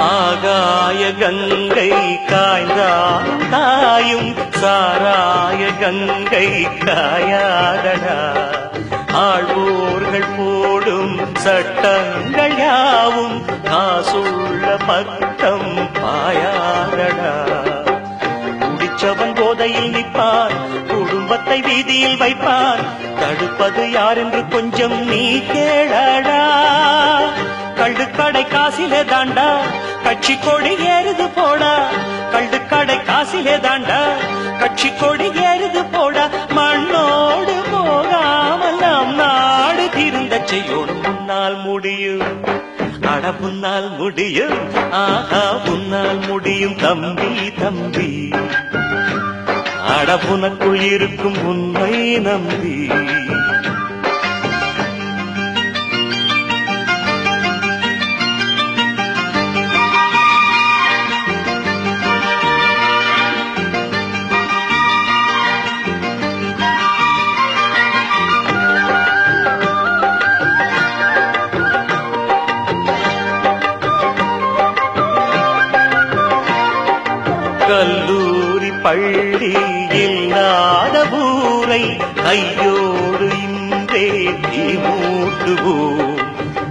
ஆகாய கங்கை காய்ந்தாலும் காயும் சாராய கங்கை காயாதடா. ஆழ்வோர்கள் போடும் சட்டங்கள் யாவும் காசுள்ள பட்டம் பாயாதடா. குடிச்சவன் போதையில் நிற்பான், குடும்பத்தை வீதியில் வைப்பான். தடுப்பது யார் என்று கொஞ்சம் நீ கேளடா. கள்ளுக்கடை காசிலே தாண்டா கட்சி கொடி ஏறுது போடா. கள்ளுக்கடை காசிலே தாண்டா கட்சி கொடி ஏறுது போடா. மண்ணோடு போகாமல் நம் நாடு திருந்த செய்யணும். முன்னால் முடியும், அட முன்னால் முடியும், ஆஹா முன்னால் முடியும் தம்பி தம்பி. அட புனக்குள் இருக்கும் உண்மை நம்பி. கல்லூரி பள்ளி இல்லாத ஊரை கையோடு இன்றே தீ மூட்டுவோம்.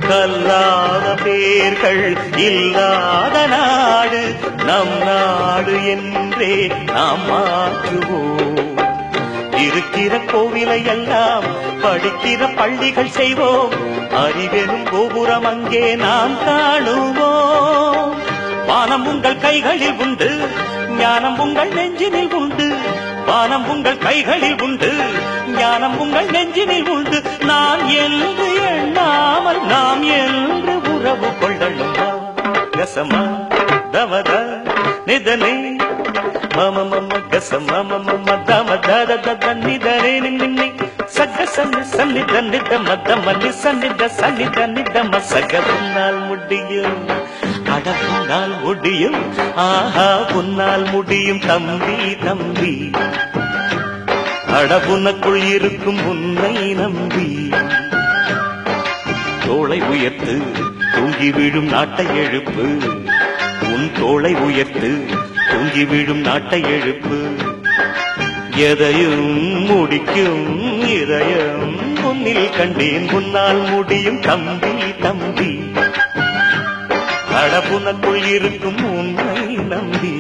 கல்லாத பேர்கள் இல்லாத நாடு நம் நாடு என்றே நாம் மாற்றுவோம். இருக்கிற கோவிலை எல்லாம் படிக்கிற பள்ளிகள் செய்வோம். அறிவெனும் கோபுரம் அங்கே நாம் காணுவோம். வானம் உங்கள் கைகளில் உண்டு, ஞானம் உங்கள் நெஞ்சினில் உண்டு. வானம் உங்கள் கைகளில் உண்டு, ஞானம் உங்கள் நெஞ்சினில் உண்டு. நான் என்று எண்ணாமல் நாம் என்று உறவு கொள்ளணும். கசமா தமத நிதனே மம மம கசம மம தம தத தத நிதனே நின்னி சக சன்னி சன்னித நித மத மல்லி சன்னித சன்னித நித மசக. முன்னால் முடியும், அட முன்னால் முடியும், ஆஹா முன்னால் முடியும் தம்பி தம்பி. அடபுனக்குள் இருக்கும் உன்னை நம்பி. தோளை உயர்த்து தூங்கி விழும் நாட்டை எழுப்பு. உன் தோளை உயர்த்து தூங்கி விழும் நாட்டை எழுப்பு. எதையும் முடிக்கும் இதயம் முன்னில் கண்டேன். முன்னால் முடியும் தம்பி தம்பி. அடபுனக்குள் இருக்கும் உன்னை நம்பி.